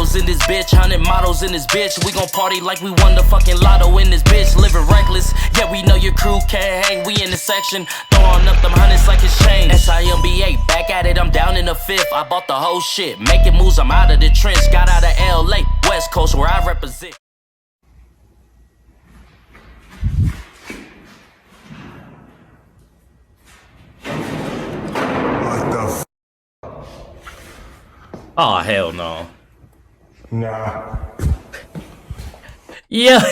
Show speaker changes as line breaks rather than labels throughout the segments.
bottles in this bitch, 100 models in this bitch. We gon' party like we won the fucking lotto in this bitch. Living reckless, yeah, we know your crew can't hang. We in the section, throwing up them hundreds like it's change. SIMBA, back at it, I'm down in the fifth. I bought the whole shit, making moves, I'm out of the trench. Got out of LA, West Coast, where I represent. Oh, hell no.
Nah.
Yeah.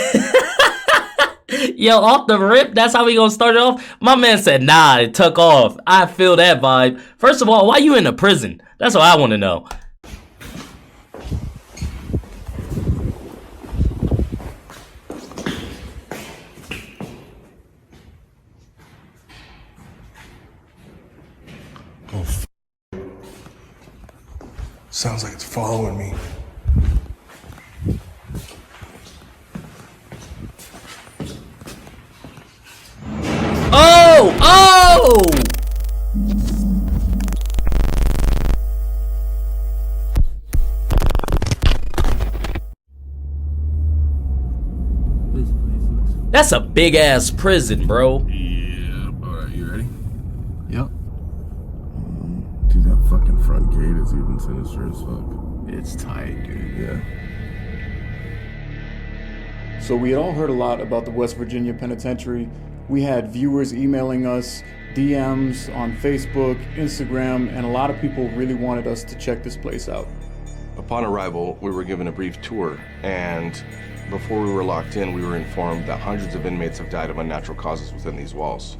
Yo, off the rip, that's how we gonna start it off? My man said, nah, it took off. I feel that vibe. First of all, why you in a prison? That's what I want to know.
Oh, sounds like it's following me.
Oh! Oh! That's a big ass prison, bro.
Yeah, alright, you ready?
Yep.
Dude, that fucking front gate is even sinister as fuck.
It's tight, dude.
Yeah.
So we had all heard a lot about the West Virginia Penitentiary. We had viewers emailing us, DMs on Facebook, Instagram, and a lot of people really wanted us to check this place out.
Upon arrival, we were given a brief tour, and before we were locked in, we were informed that hundreds of inmates have died of unnatural causes within these walls.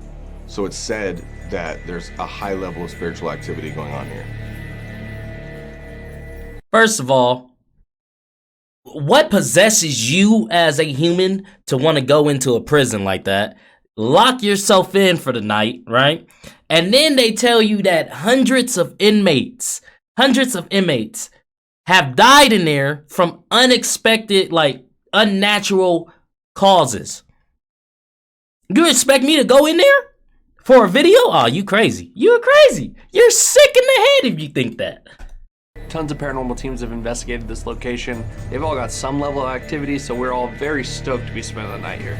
So it's said that there's a high level of spiritual activity going on here.
First of all, what possesses you as a human to want to go into a prison like that? Lock yourself in for the night, right? And then they tell you that hundreds of inmates have died in there from unexpected, like, unnatural causes. You expect me to go in there for a video? Oh, you crazy. You're crazy. You're sick in the head if you think that.
Tons of paranormal teams have investigated this location. They've all got some level of activity, so we're all very stoked to be spending the night here.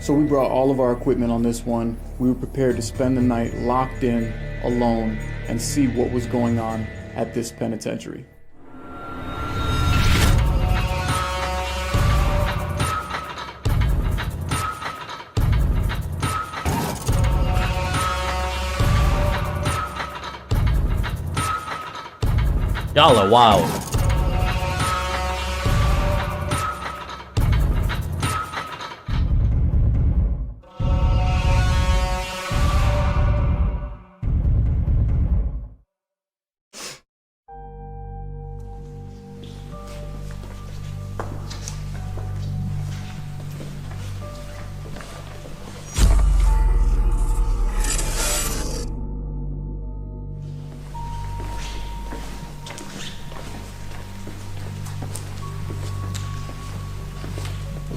So we brought all of our equipment on this one. We were prepared to spend the night locked in, alone, and see what was going on at this penitentiary.
Y'all are wild.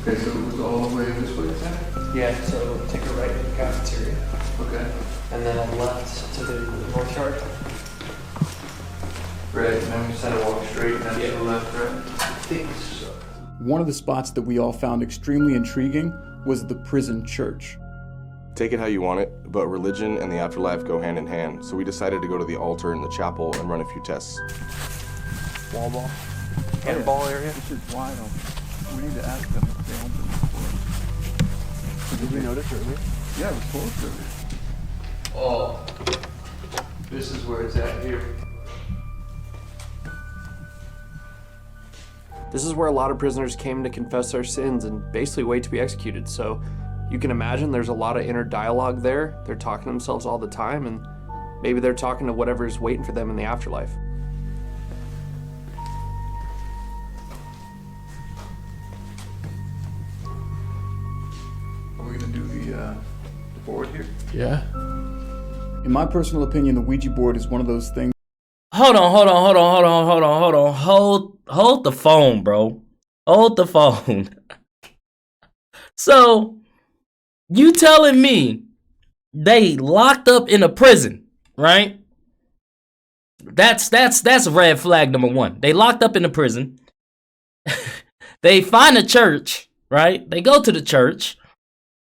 Okay, so it was all the way this way, is that?
Yeah, so take a right to the cafeteria,
Okay.
and then a left to the north yard.
Right, and then we just had to walk straight and then to the left, right?
I think so.
One of the spots that we all found extremely intriguing was the prison church.
Take it how you want it, but religion and the afterlife go hand in hand, so we decided to go to the altar in the chapel and run a few tests.
Wall ball. Cannonball area.
This is wide open. We need to ask them if they open it for us.
Did we notice earlier?
Yeah, it was closed earlier.
Oh, this is where it's at here. This is where a lot of prisoners came to confess their sins and basically wait to be executed. So you can imagine there's a lot of inner dialogue there. They're talking to themselves all the time, and maybe they're talking to whatever's waiting for them in the afterlife.
Are we gonna do the board here?
Yeah. In my personal opinion, the Ouija board is one of those things.
Hold on. Hold the phone, bro. Hold the phone. So, you telling me they locked up in a prison, right? That's red flag number one. They locked up in the prison. They find a church, right? They go to the church,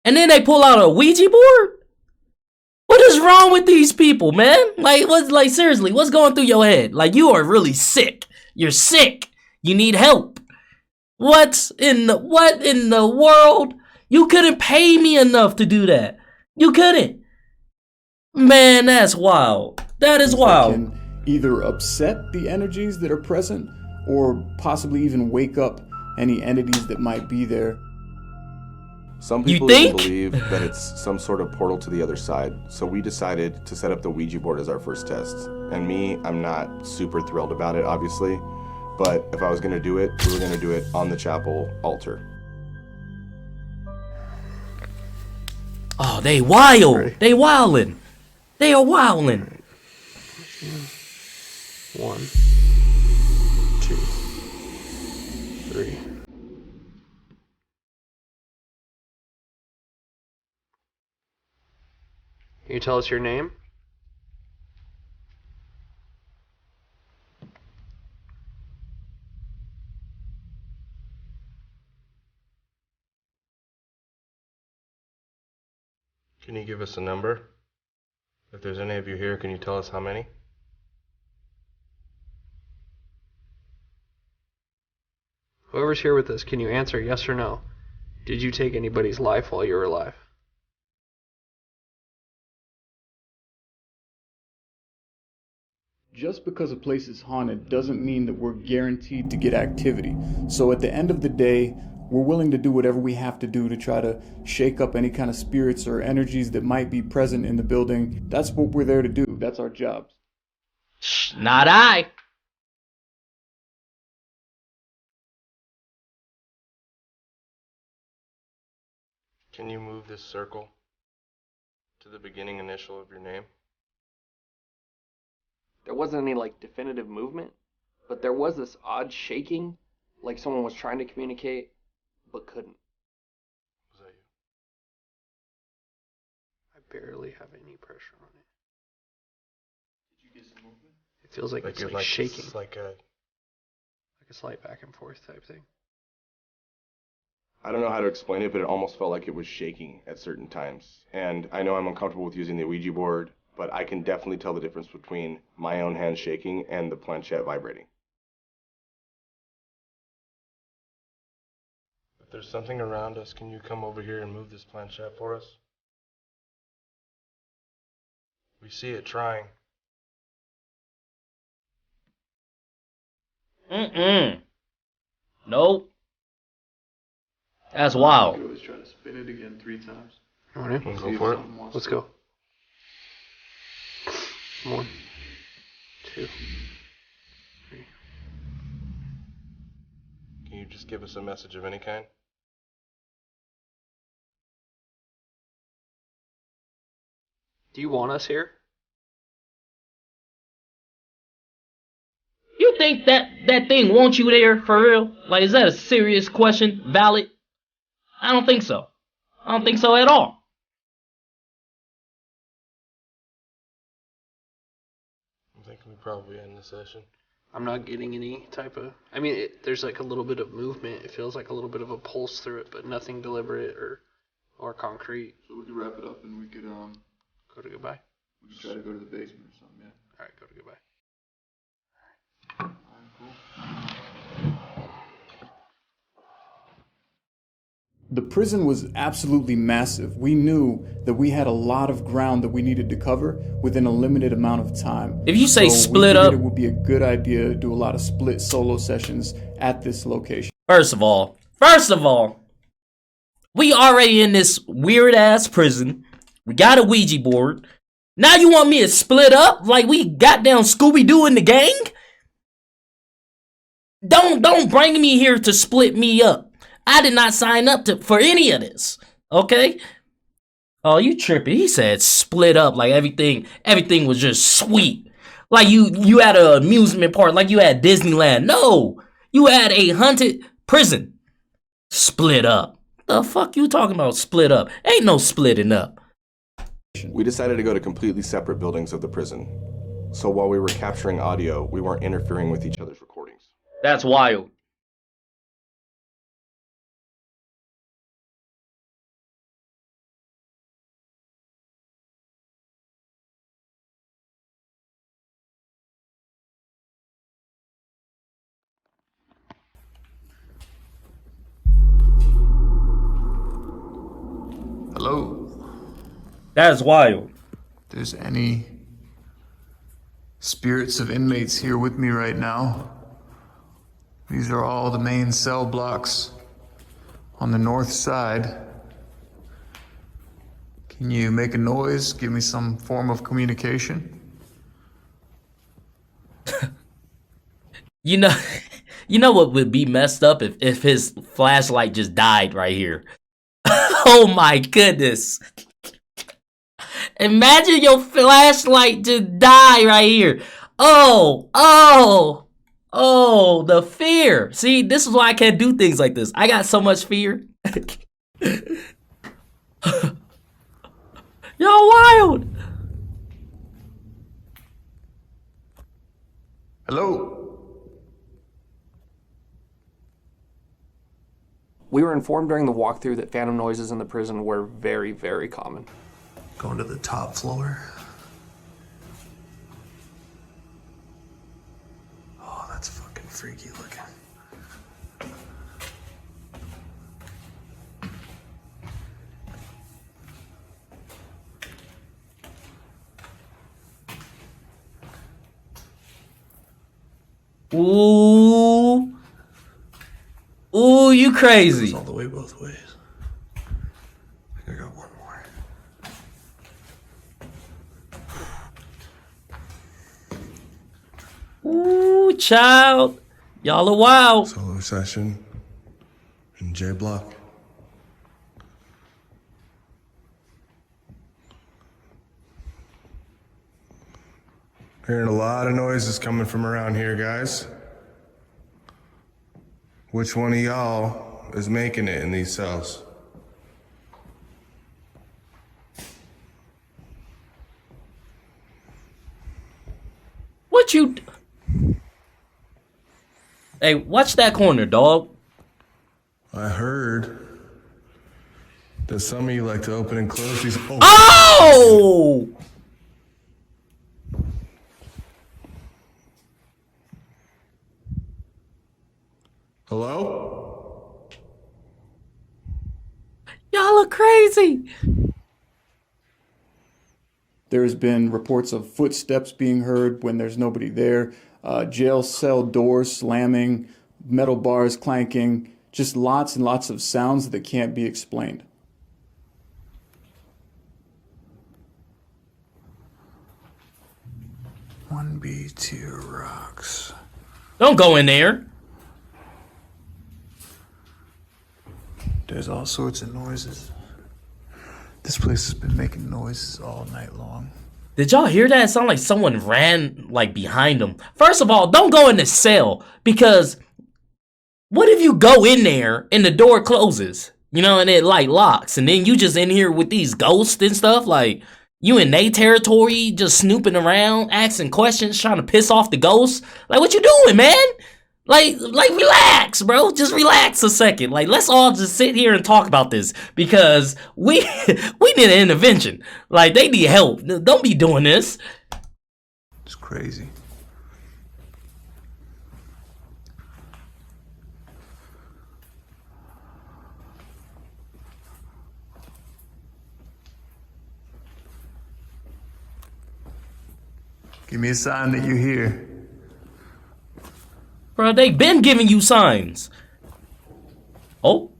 and then they pull out a Ouija board. What is wrong with these people, man? Like seriously, what's going through your head? Like, you are really sick. You're sick. You need help. What in the world? You couldn't pay me enough to do that. You couldn't. Man, that's wild. That is wild.
Can either upset the energies that are present or possibly even wake up any entities that might be there.
Some people even believe that it's some sort of portal to the other side, so we decided to set up the Ouija board as our first test. And me, I'm not super thrilled about it, obviously, but if I was gonna do it, we were gonna do it on the chapel altar.
Oh, they wild. Ready? They wildin'. They are wildin'.
1, 2, 3. Can you tell us your name?
Can you give us a number? If there's any of you here, can you tell us how many?
Whoever's here with us, can you answer yes or no? Did you take anybody's life while you were alive?
Just because a place is haunted doesn't mean that we're guaranteed to get activity. So at the end of the day, we're willing to do whatever we have to do to try to shake up any kind of spirits or energies that might be present in the building. That's what we're there to do. That's our job.
Not I.
Can you move this circle to the beginning initial of your name?
There wasn't any like definitive movement, but there was this odd shaking, like someone was trying to communicate but couldn't.
Was that you?
I barely have any pressure on it. Did you get some movement? It feels like it's like shaking.
It's like a
slight back and forth type thing.
I don't know how to explain it, but it almost felt like it was shaking at certain times. And I know I'm uncomfortable with using the Ouija board, but I can definitely tell the difference between my own hand shaking and the planchette vibrating. If there's something around us, can you come over here and move this planchette for us? We see it trying.
Nope. That's wild.
You could always try to spin it again 3 times.
You want to?
Wanna go for it?
Let's go. 1, 2, 3.
Can you just give us a message of any kind?
Do you want us here?
You think that thing wants you there for real? Like, is that a serious question? Valid? I don't think so. I don't think so at all.
I'm thinking we probably end the session.
I'm not getting any type of... I mean, there's like a little bit of movement. It feels like a little bit of a pulse through it, but nothing deliberate or concrete.
So we could wrap it up and we could
Go to goodbye.
we could try to go to the basement or something, yeah.
Alright, go to goodbye.
The prison was absolutely massive. We knew that we had a lot of ground that we needed to cover within a limited amount of time.
If you say
So
split
we
up,
figured it would be a good idea to do a lot of split solo sessions at this location.
first of all, we already in this weird ass prison. We got a Ouija board. Now you want me to split up like we goddamn Scooby-Doo in the gang? Don't bring me here to split me up. I did not sign up for any of this. Okay? Oh, you tripping. He said split up like everything was just sweet. Like you had an amusement park, like you had Disneyland. No, you had a haunted prison. Split up. The fuck you talking about split up? Ain't no splitting up.
We decided to go to completely separate buildings of the prison. So while we were capturing audio, we weren't interfering with each other's recordings.
That's wild.
Hello.
That is wild.
If there's any spirits of inmates here with me right now, these are all the main cell blocks on the north side. Can you make a noise? Give me some form of communication?
You know, you know what would be messed up if his flashlight just died right here. Oh my goodness. Imagine your flashlight just die right here. Oh, the fear. See, this is why I can't do things like this. I got so much fear. Y'all wild.
Hello?
We were informed during the walkthrough that phantom noises in the prison were very, very common.
Going to the top floor. Oh, that's fucking freaky looking.
Ooh. Ooh, you crazy.
All the way both ways. I think I got one more.
Ooh, child. Y'all are wild.
Solo session in J Block. Hearing a lot of noises coming from around here, guys. Which one of y'all is making it in these cells?
What you... Hey, watch that corner, dog.
I heard that some of you like to open and close these.
Oh!
Hello?
Y'all are crazy.
There's been reports of footsteps being heard when there's nobody there, jail cell doors slamming, metal bars clanking, just lots and lots of sounds that can't be explained. One B2 rocks.
Don't go in there.
There's all sorts of noises. This place has been making noises all night long.
Did y'all hear that? It sounded like someone ran like behind them. First of all, don't go in the cell, because what if you go in there and the door closes, you know, and it like locks, and then you just in here with these ghosts and stuff, like you in their territory, just snooping around, asking questions, trying to piss off the ghosts. Like, what you doing, man? Like relax, bro. Just relax a second. Like, let's all just sit here and talk about this, because we need an intervention. Like, they need help. Don't be doing this.
It's crazy. Give me a sign that you're here.
Bro, they been giving you signs. Oh.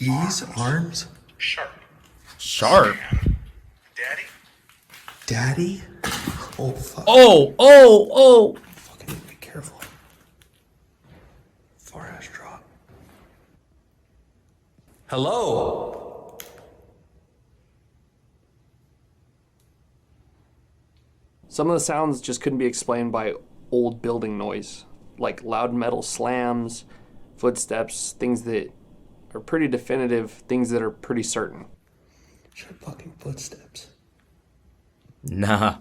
Ease, arms.
Sharp.
Daddy? Oh, fuck.
Oh.
Fucking be careful. Far ass drop. Hello?
Some of the sounds just couldn't be explained by old building noise, like loud metal slams, footsteps, things that are pretty definitive, things that are pretty certain.
Your fucking footsteps.
Nah,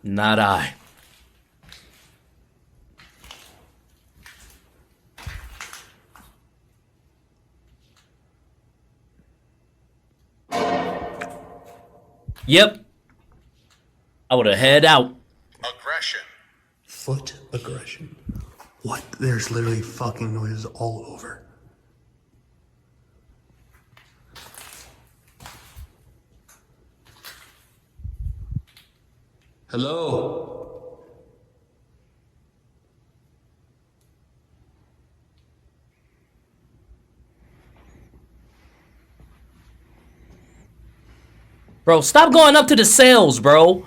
not I. Yep. I would have head out.
Aggression. Foot aggression. What? There's literally fucking noises all over. Hello?
Bro, stop going up to the cells, bro.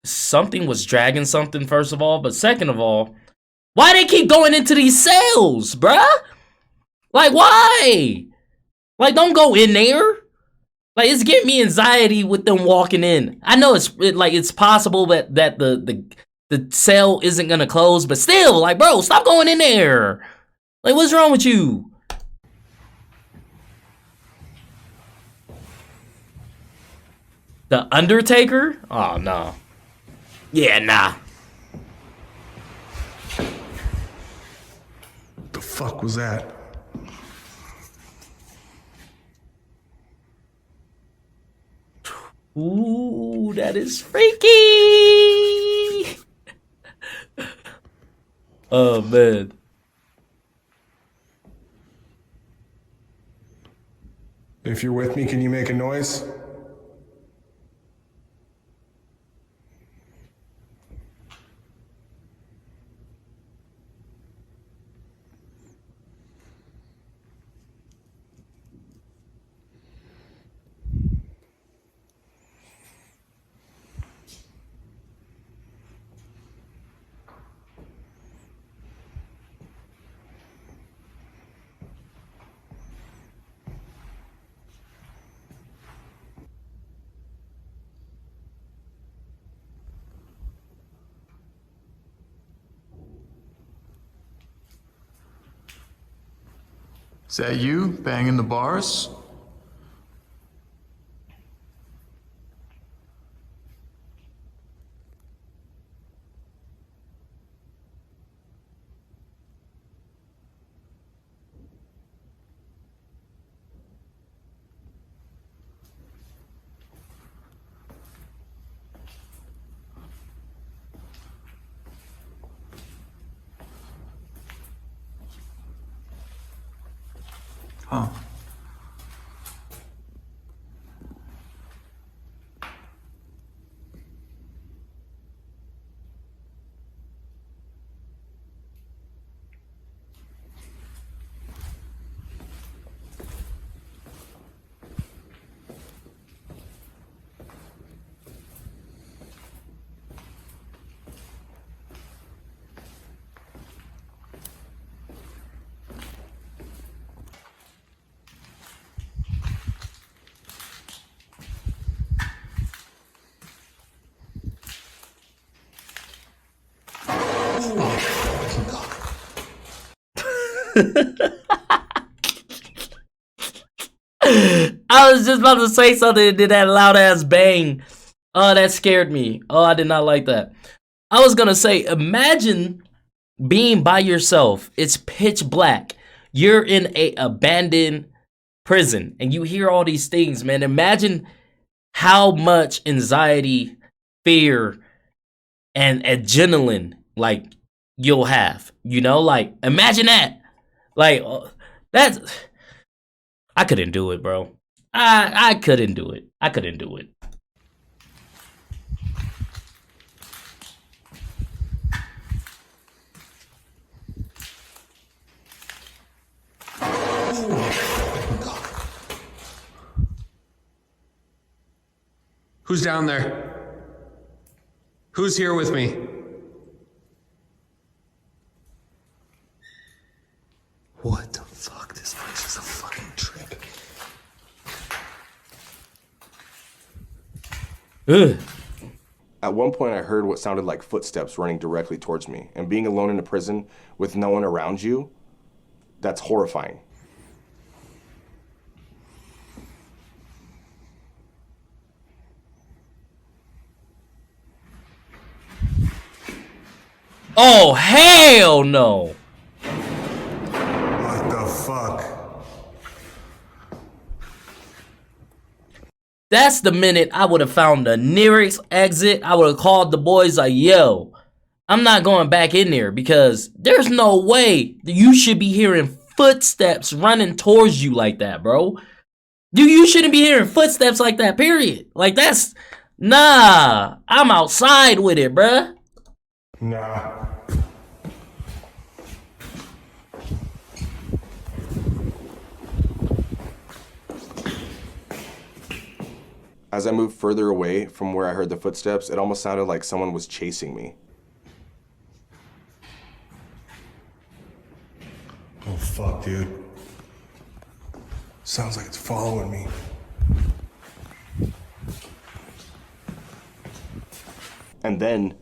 Something was dragging something, first of all, but second of all, why they keep going into these cells, bruh? Like, why? Like, don't go in there. Like, it's getting me anxiety with them walking in. I know it's possible that the cell isn't gonna close, but still, like, bro, stop going in there. Like, what's wrong with you? The Undertaker? Oh, no. Yeah, nah.
The fuck was that?
Ooh, that is freaky. Oh, man.
If you're with me, can you make a noise?
Is that you banging the bars? Huh.
I was just about to say something and did that loud ass bang. Oh, that scared me. Oh, I did not like that. I was gonna say, imagine being by yourself. It's pitch black. You're in a abandoned prison and you hear all these things, man. Imagine how much anxiety, fear, and adrenaline like you'll have. You know, like imagine that. Like that's. I couldn't do it, bro. I couldn't do it. I couldn't do it.
Who's down there? Who's here with me? What the fuck? This place is a fucking trip.
Ugh.
At one point, I heard what sounded like footsteps running directly towards me. And being alone in a prison with no one around you, that's horrifying.
Oh, hell no.
What the fuck?
That's the minute I would have found the nearest exit. I would have called the boys like, yo, I'm not going back in there because there's no way that you should be hearing footsteps running towards you like that, bro. You shouldn't be hearing footsteps like that, period. Like, that's, nah, I'm outside with it, bruh.
Nah.
As I moved further away from where I heard the footsteps, it almost sounded like someone was chasing me.
Oh fuck, dude. Sounds like it's following me.
And then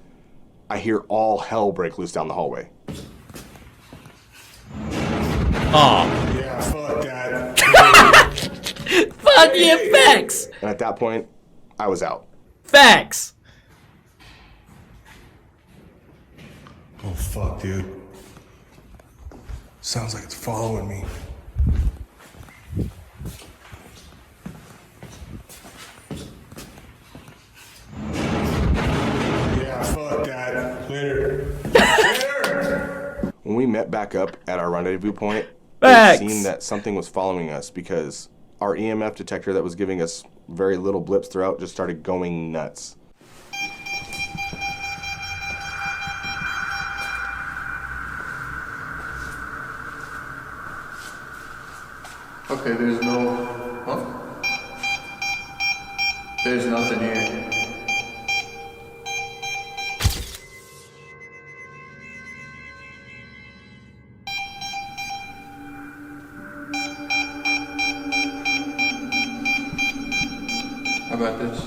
I hear all hell break loose down the hallway.
Oh,
Yeah, fuck that.
fuck yeah, facts.
And at that point, I was out.
Facts.
Oh fuck, dude. Sounds like it's following me. Yeah, fuck that. Later. Later.
When we met back up at our rendezvous point,
Facts.
it seemed that something was following us because our EMF detector that was giving us very little blips throughout just started going nuts.
Okay, there's no... Huh? There's nothing here. How about this?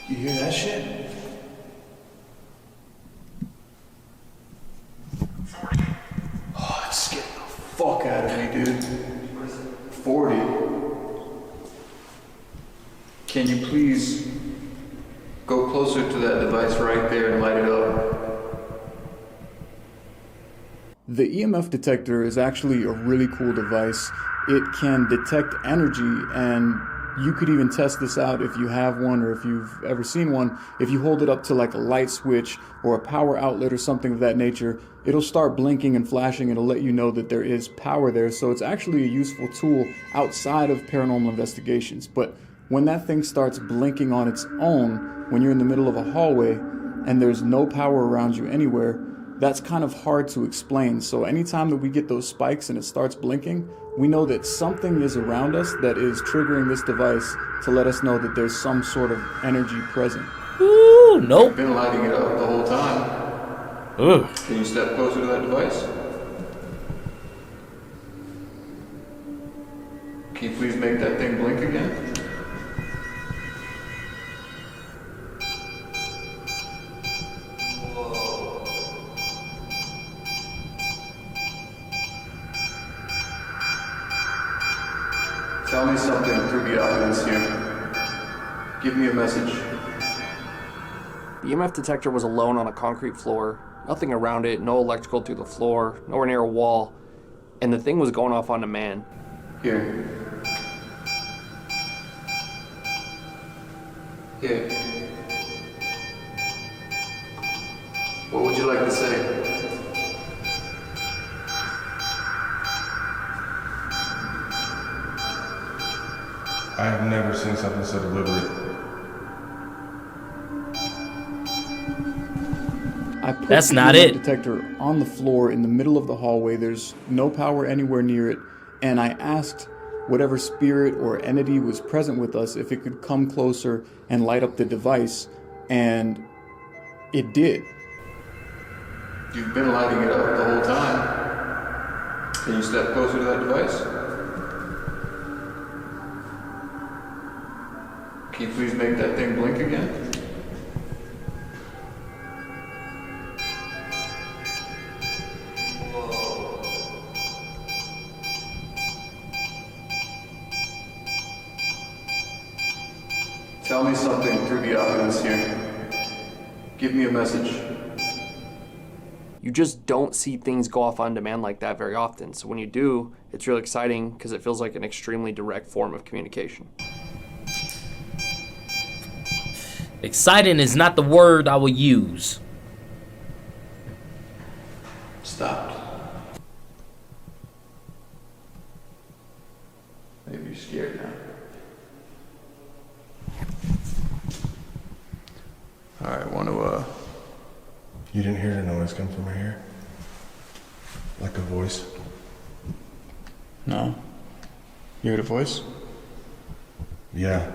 You hear that shit? Oh, it's scaring the fuck out of me, dude. 40. Can you please go closer to that device right there and light it up? The EMF detector is actually a really cool device. It can detect energy, and you could even test this out if you have one or if you've ever seen one. If you hold it up to like a light switch or a power outlet or something of that nature, it'll start blinking and flashing. It'll let you know that there is power there. So it's actually a useful tool outside of paranormal investigations. But when that thing starts blinking on its own, when you're in the middle of a hallway and there's no power around you anywhere, that's kind of hard to explain. So anytime that we get those spikes and it starts blinking, we know that something is around us that is triggering this device to let us know that there's some sort of energy present.
Ooh, nope.
I've been lighting it up the whole time.
Ugh.
Can you step closer to that device? Can you please make that thing blink again? Tell me something through the audience here. Give me a message.
The EMF detector was alone on a concrete floor, nothing around it, no electrical through the floor, nowhere near a wall, and the thing was going off on a man.
Here. Here. What would you like to say?
I have never seen something so deliberate.
I put
That's
the
not
EMF
it.
detector on the floor in the middle of the hallway. There's no power anywhere near it. And I asked whatever spirit or entity was present with us, if it could come closer and light up the device, and it did.
You've been lighting it up the whole time. Can you step closer to that device? Can you please make that thing blink again? Tell me something through the evidence here. Give me a message.
You just don't see things go off on demand like that very often. So when you do, it's really exciting because it feels like an extremely direct form of communication.
Exciting is not the word I will use.
Stopped. Maybe you're scared now. Alright,
You didn't hear the noise come from here? Like a voice?
No. You heard a voice?
Yeah.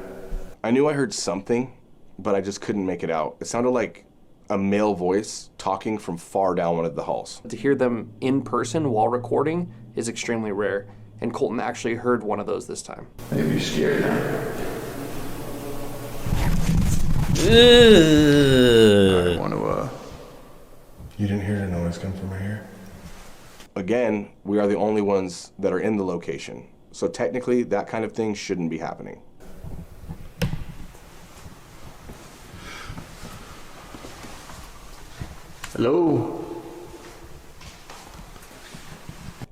I knew I heard something, but I just couldn't make it out. It sounded like a male voice talking from far down one of the halls.
To hear them in person while recording is extremely rare, and Colton actually heard one of those this time.
Maybe you're scared now.
Ugh.
You didn't hear the noise come from here?
Again, we are the only ones that are in the location. So technically, that kind of thing shouldn't be happening.
Hello?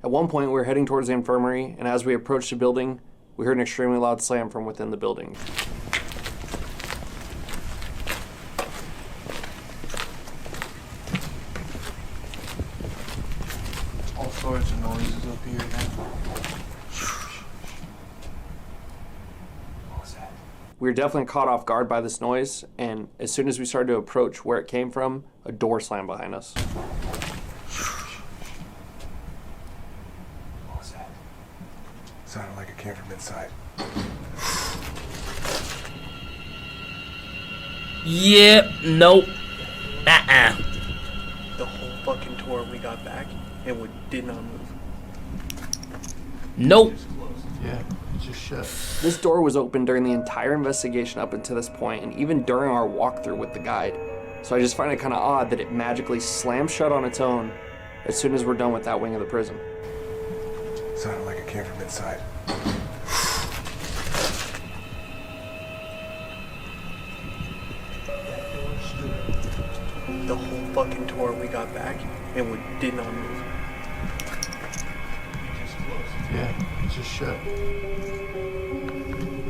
At one point, we were heading towards the infirmary, and as we approached the building, we heard an extremely loud slam from within the building.
All sorts of noises up here now. What was that?
We were definitely caught off guard by this noise, and as soon as we started to approach where it came from, a door slammed behind us.
What was that?
Sounded like it came from inside.
Yep, nope.
The whole fucking tour we got back and we did not move.
Nope.
Yeah, it just shut.
This door was open during the entire investigation up until this point, and even during our walkthrough with the guide. So I just find it kind of odd that it magically slammed shut on its own as soon as we're done with that wing of the prison.
Sounded like it came from inside.
The whole fucking tour we got back and we did not move.
Yeah, it just shut.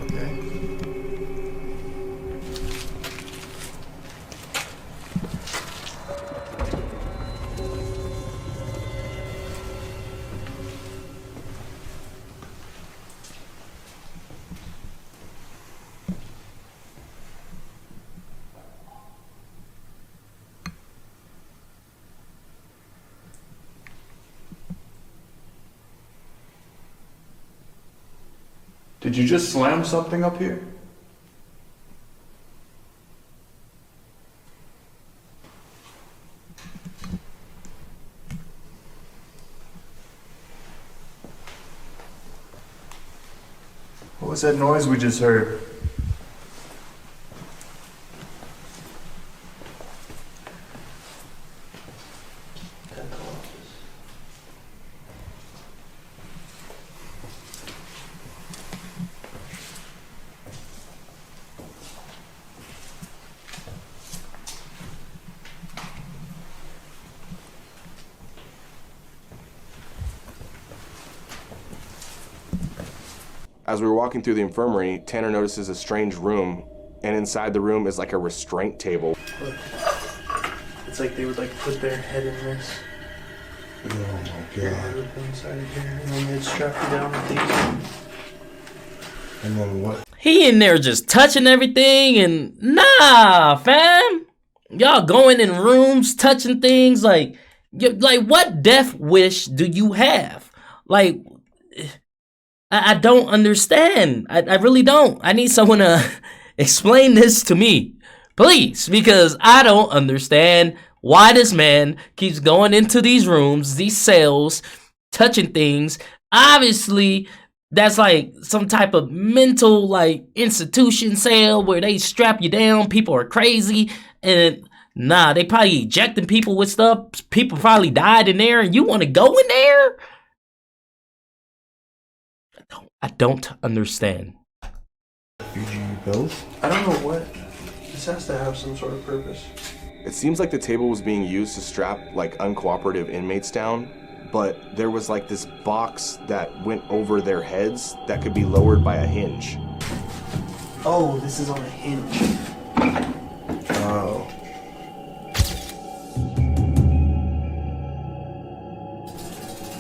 Okay. Did you just slam something up here? What was that noise we just heard?
As we were walking through the infirmary, Tanner notices a strange room, and inside the room is like a restraint table.
Look, it's like they would like put their head in this.
Oh my
Your head
god.
would go inside of here, and then they'd strap you down with these.
And then what?
He in there just touching everything and nah, fam. Y'all going in rooms, touching things like what death wish do you have? Like, I don't understand. I really don't. I need someone to explain this to me, please, because I don't understand why this man keeps going into these rooms, these cells, touching things. Obviously, that's like some type of mental like institution cell where they strap you down. People are crazy, and nah, they probably ejecting people with stuff. People probably died in there, and you want to go in there? I don't understand.
Ouija bills?
I don't know what. This has to have some sort of purpose.
It seems like the table was being used to strap like uncooperative inmates down, but there was like this box that went over their heads that could be lowered by a hinge.
Oh, this is on a hinge.
Oh.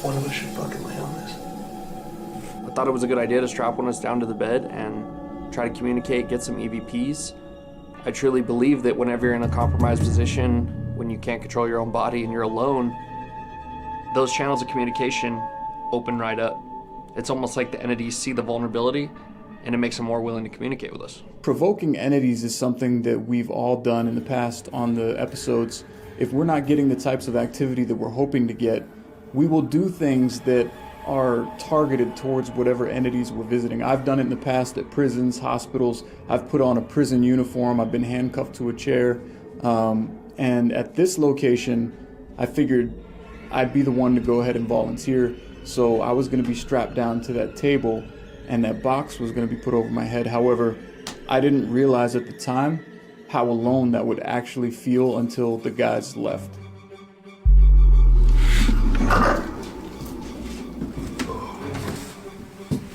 One of us should fucking lay on this.
I thought it was a good idea to strap one of us down to the bed and try to communicate, get some EVPs. I truly believe that whenever you're in a compromised position, when you can't control your own body and you're alone, those channels of communication open right up. It's almost like the entities see the vulnerability and it makes them more willing to communicate with us.
Provoking entities is something that we've all done in the past on the episodes. If we're not getting the types of activity that we're hoping to get, we will do things that are targeted towards whatever entities we're visiting. I've done it in the past at prisons, hospitals. I've put on a prison uniform. I've been handcuffed to a chair. And at this location, I figured I'd be the one to go ahead and volunteer. So I was going to be strapped down to that table and that box was going to be put over my head. However, I didn't realize at the time how alone that would actually feel until the guys left.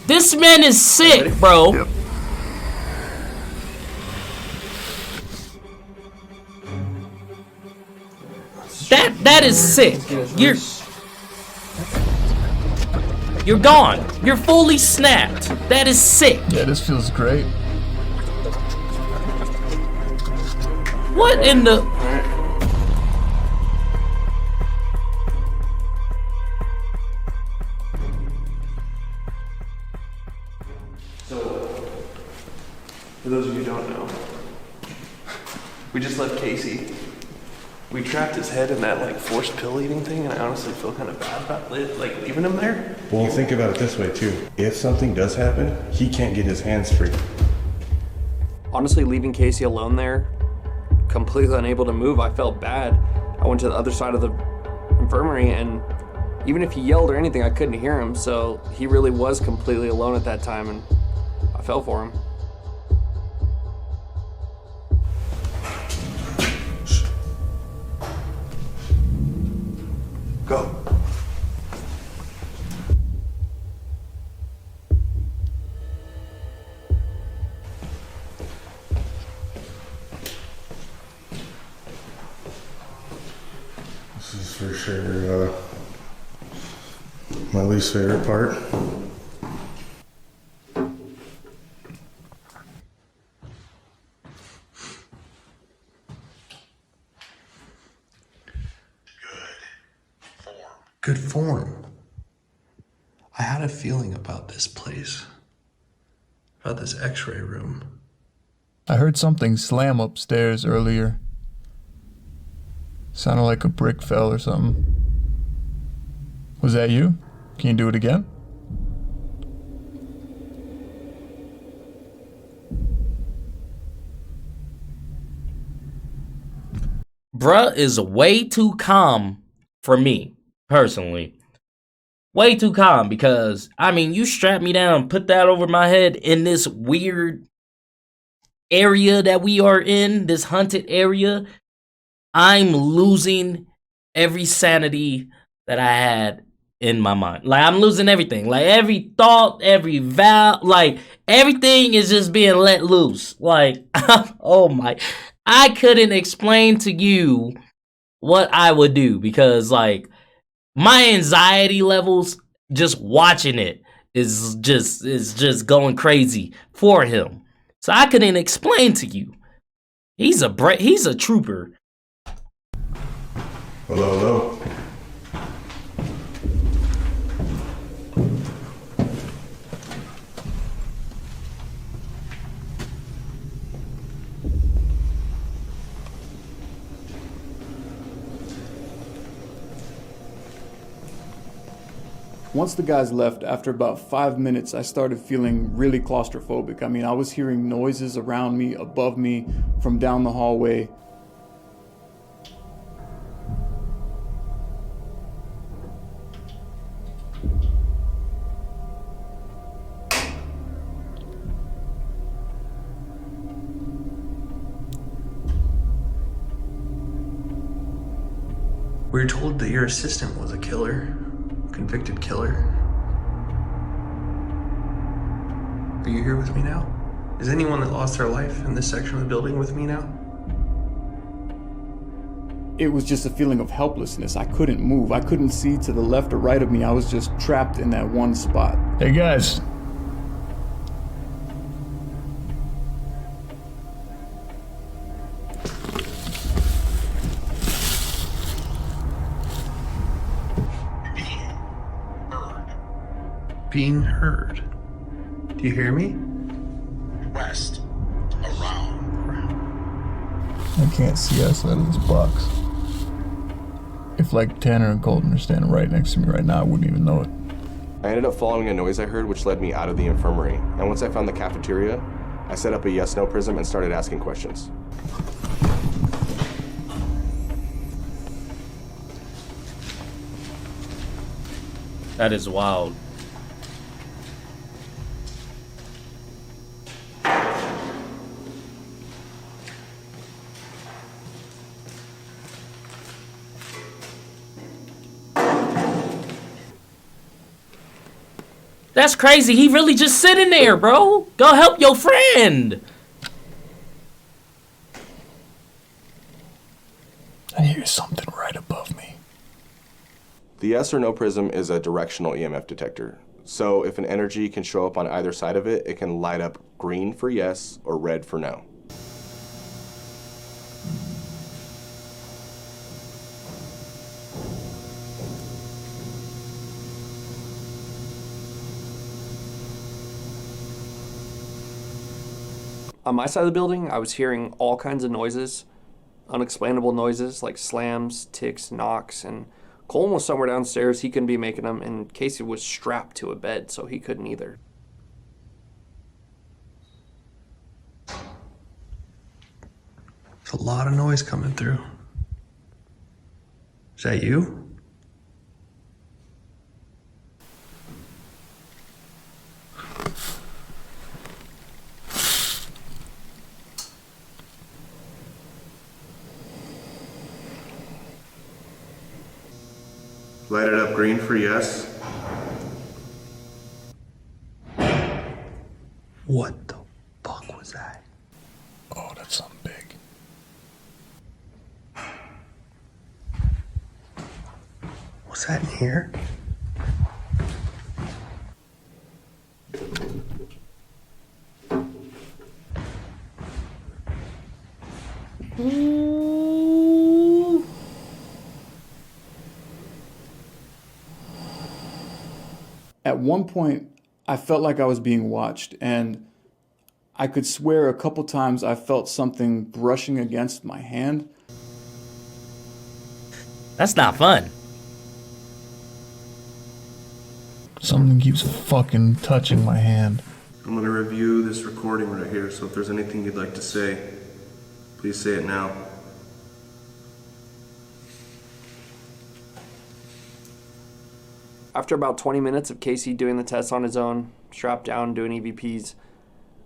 This man is sick, bro.
Yep.
That is sick. You're gone. You're fully snapped. That is sick.
Yeah, this feels great.
What in the...
For those of you who don't know, we just left Casey. We trapped his head in that like forced pill eating thing, and I honestly feel kind of bad about like leaving him there.
Well, think about it this way too. If something does happen, he can't get his hands free.
Honestly, leaving Casey alone there, completely unable to move, I felt bad. I went to the other side of the infirmary, and even if he yelled or anything, I couldn't hear him, so he really was completely alone at that time, and I fell for him.
Go.
This is for sure my least favorite part.
Good form. I had a feeling about this place. About this x-ray room.
I heard something slam upstairs earlier. Sounded like a brick fell or something. Was that you? Can you do it again?
Bruh is way too calm for me, personally. Way too calm, because, I mean, you strap me down, put that over my head in this weird area that we are in, this haunted area. I'm losing every sanity that I had in my mind. Like, I'm losing everything. Like, every thought, every vow, like, everything is just being let loose. Like, oh my, I couldn't explain to you what I would do, because, like, my anxiety levels just watching it is just going crazy for him. So I couldn't explain to you. He's a trooper.
Hello, hello.
Once the guys left, after about 5 minutes, I started feeling really claustrophobic. I mean, I was hearing noises around me, above me, from down the hallway.
We were told that your assistant was a killer, convicted killer. Are you here with me now? Is anyone that lost their life in this section of the building with me now?
It was just a feeling of helplessness. I couldn't move. I couldn't see to the left or right of me. I was just trapped in that one spot.
Hey guys.
Being heard. Do you hear me?
West. Around.
I can't see us out of this box. If like Tanner and Colton are standing right next to me right now, I wouldn't even know it.
I ended up following a noise I heard, which led me out of the infirmary. And once I found the cafeteria, I set up a yes-no prism and started asking questions.
That is wild. That's crazy. He really just sitting there, bro. Go help your friend.
I hear something right above me.
The yes or no prism is a directional EMF detector. So if an energy can show up on either side of it, it can light up green for yes or red for no.
On my side of the building, I was hearing all kinds of noises, unexplainable noises like slams, ticks, knocks, and Colin was somewhere downstairs. He couldn't be making them, and Casey was strapped to a bed, so he couldn't either.
There's a lot of noise coming through. Is that you?
Light it up green for yes.
What the fuck was that?
Oh, that's something big.
Was that in here?
At one point, I felt like I was being watched, and I could swear a couple times I felt something brushing against my hand.
That's not fun.
Something keeps fucking touching my hand.
I'm gonna review this recording right here, so if there's anything you'd like to say, please say it now.
After about 20 minutes of Casey doing the tests on his own, strapped down, doing EVPs,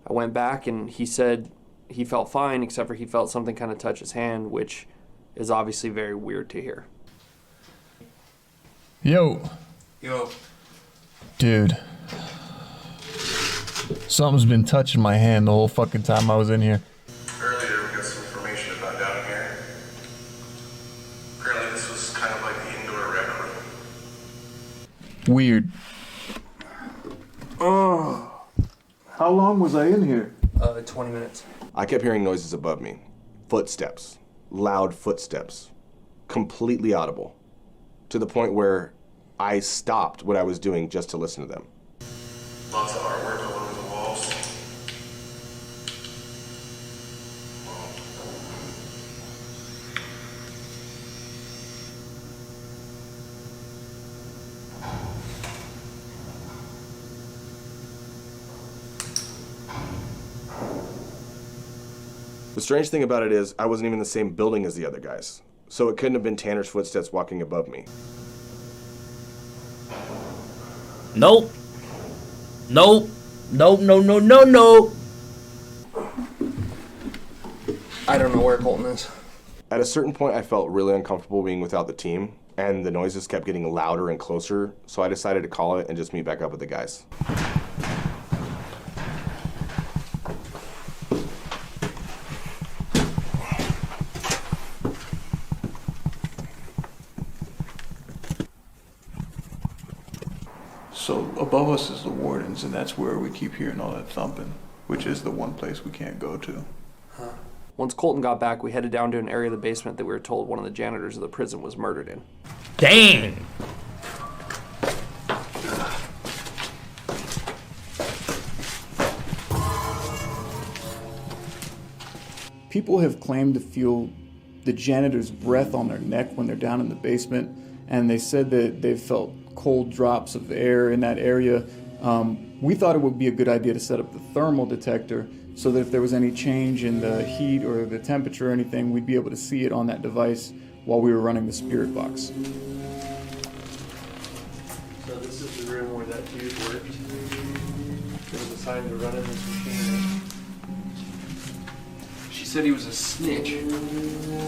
I went back and he said he felt fine, except for he felt something kind of touch his hand, which is obviously very weird to hear.
Yo.
Yo.
Dude. Something's been touching my hand the whole fucking time I was in here.
Earlier we got some information about down here. Apparently this was kind of like the indoor rec room.
Weird.
Oh, how long was I in here?
20 minutes.
I kept hearing noises above me. Footsteps. Loud footsteps. Completely audible. To the point where I stopped what I was doing just to listen to them.
Lots of artwork all over the walls.
The strange thing about it is I wasn't even in the same building as the other guys, so it couldn't have been Tanner's footsteps walking above me.
Nope. Nope. Nope, no, no, no, no.
I don't know where Colton is.
At a certain point, I felt really uncomfortable being without the team, and the noises kept getting louder and closer, so I decided to call it and just meet back up with the guys.
So above us is the wardens, and that's where we keep hearing all that thumping, which is the one place we can't go to.
Once Colton got back, we headed down to an area of the basement that we were told one of the janitors of the prison was murdered in.
Dang.
People have claimed to feel the janitor's breath on their neck when they're down in the basement, and they said that they've felt cold drops of air in that area. We thought it would be a good idea to set up the thermal detector so that if there was any change in the heat or the temperature or anything, we'd be able to see it on that device while we were running the spirit box.
So this is the room where that dude worked. He was assigned to run in this machine. She said he was a snitch.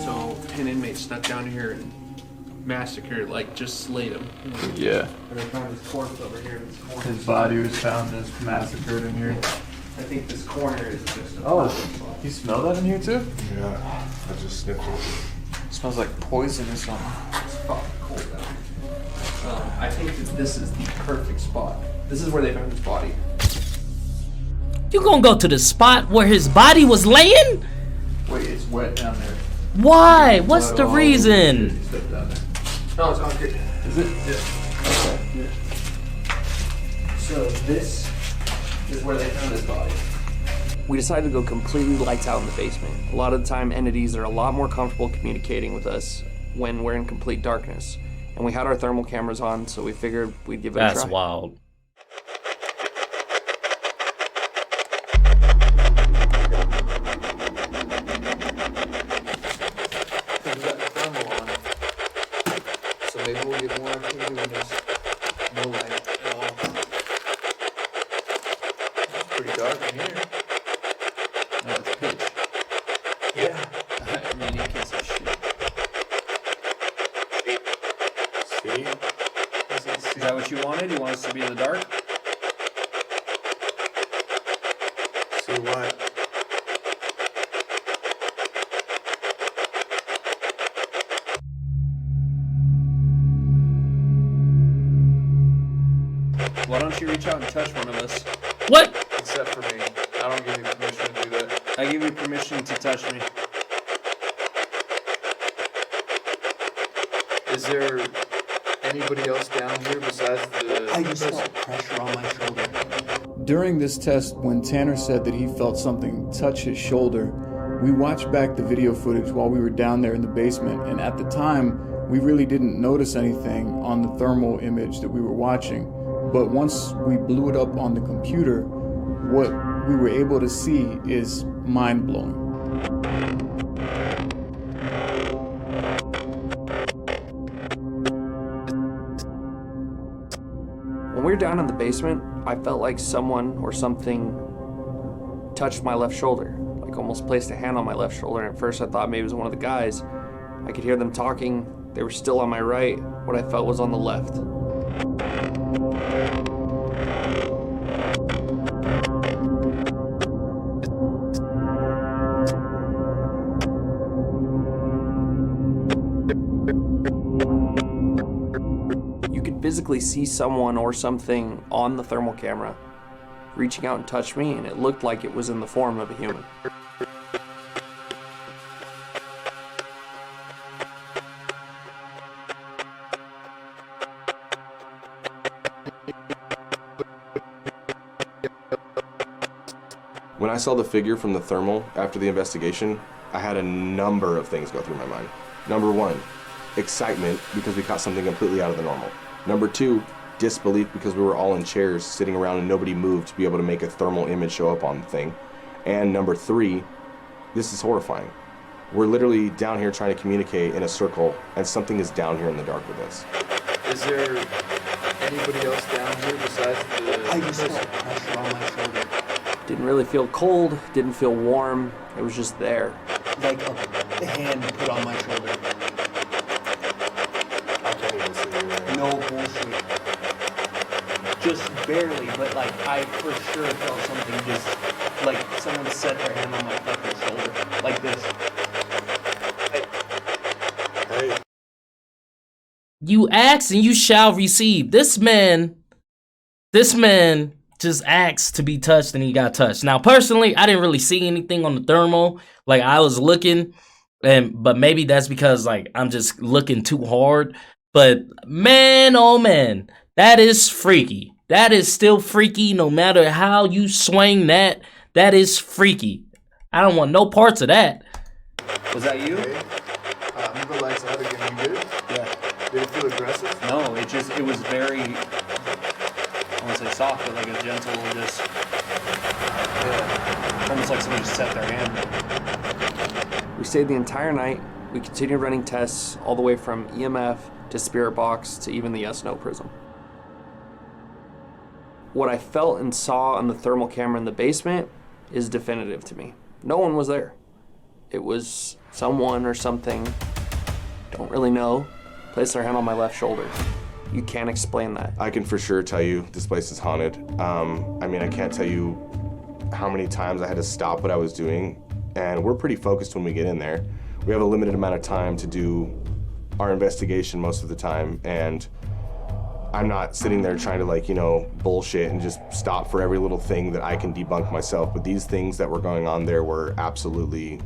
So 10 inmates stuck down here and massacred, like just slayed him.
Yeah.
And I found his corpse over here in this corner.
His body was found as massacred in here.
I think this corner is just a
You smell that in here too?
Yeah, I just sniffed it.
It smells like poison or something.
It's fucking cold out here. I think that this is the perfect spot. This is where they found his body.
You gonna go to the spot where his body was laying?
Wait, it's wet down there.
Why? What's the reason?
Step down there.
No, it's not good.
Is it?
Yeah. Okay. So this is where they found his body.
We decided to go completely lights out in the basement. A lot of the time, entities are a lot more comfortable communicating with us when we're in complete darkness. And we had our thermal cameras on, so we figured we'd give it a try.
That's wild.
We've got the thermal on. So maybe we'll get more activity when there's no light at all. It's pretty dark in here. No, it's pitch.
Yeah. I mean, you can see shit.
See?
Is that what you wanted? You want us to be in the dark?
See what?
Why don't you reach out and touch one of us?
What?
Except for me. I don't give you permission to do that.
I give you permission to touch me.
Is there anybody else down here besides the...
I just felt pressure on my shoulder.
During this test, when Tanner said that he felt something touch his shoulder, we watched back the video footage while we were down there in the basement, and at the time, we really didn't notice anything on the thermal image that we were watching. But once we blew it up on the computer, what we were able to see is mind-blowing.
When we were down in the basement, I felt like someone or something touched my left shoulder, like almost placed a hand on my left shoulder. And at first I thought maybe it was one of the guys. I could hear them talking. They were still on my right. What I felt was on the left. You could physically see someone or something on the thermal camera reaching out and touch me, and it looked like it was in the form of a human.
When I saw the figure from the thermal after the investigation, I had a number of things go through my mind. Number one, excitement because we caught something completely out of the normal. Number two, disbelief because we were all in chairs sitting around and nobody moved to be able to make a thermal image show up on the thing. And number three, This is horrifying. We're literally down here trying to communicate in a circle, and something is down here in the dark with us.
Is there anybody else down here besides the...
I just felt pressure on my shoulder.
Didn't really feel cold, didn't feel warm. It was just there.
Like a hand put on my shoulder.
I can't even see you right now.
No bullshit. Just barely, but like I for sure felt something just like someone set their hand on my fucking shoulder. Like this.
Hey.
You ask and you shall receive. This man just asked to be touched and he got touched. Now, personally, I didn't really see anything on the thermal. Like, I was looking, but maybe that's because, like, I'm just looking too hard. But, man, oh, man, that is freaky. That is still freaky no matter how you swing that. That is freaky. I don't want no parts of that.
Was that you?
Hey. Move the lights out again. You good?
Yeah.
Did it feel aggressive?
No, it was very, I won't say soft, but like a gentle, just, yeah, almost like someone just set their hand.
We stayed the entire night. We continued running tests all the way from EMF to spirit box to even the yes/no prism. What I felt and saw on the thermal camera in the basement is definitive to me. No one was there. It was someone or something, don't really know, placed their hand on my left shoulder. You can't explain that.
I can for sure tell you this place is haunted. I mean, I can't tell you how many times I had to stop what I was doing, and we're pretty focused when we get in there. We have a limited amount of time to do our investigation most of the time, and I'm not sitting there trying to, like, you know, bullshit and just stop for every little thing that I can debunk myself. But these things that were going on there were absolutely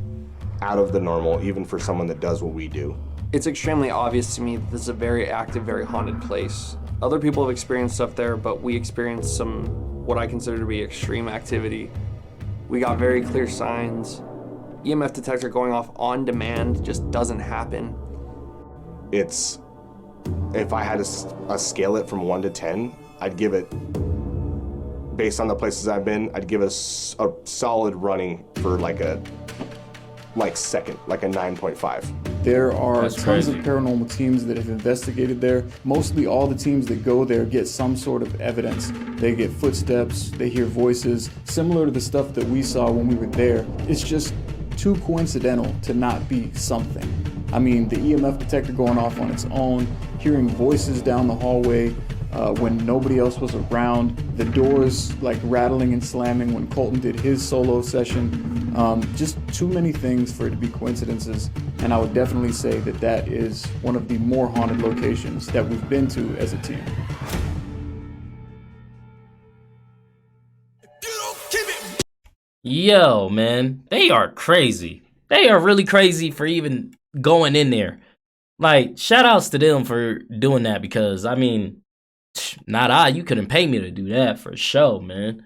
out of the normal, even for someone that does what we do.
It's extremely obvious to me that this is a very active, very haunted place. Other people have experienced stuff there, but we experienced some, what I consider to be extreme activity. We got very clear signs. EMF detector going off on demand just doesn't happen.
It's, if I had to scale it from 1 to 10, I'd give it, based on the places I've been, I'd give a solid running for like a second, like a 9.5.
There are
That's
tons
crazy.
of paranormal teams that have investigated there. Mostly all the teams that go there get some sort of evidence. They get footsteps, they hear voices, similar to the stuff that we saw when we were there. It's just too coincidental to not be something. I mean, the EMF detector going off on its own, hearing voices down the hallway when nobody else was around, the doors like rattling and slamming when Colton did his solo session. Just too many things for it to be coincidences, and I would definitely say that that is one of the more haunted locations that we've been to as a team.
Yo, man, they are crazy. They are really crazy for even going in there. Like, shout outs to them for doing that, because, I mean, you couldn't pay me to do that for sure, man.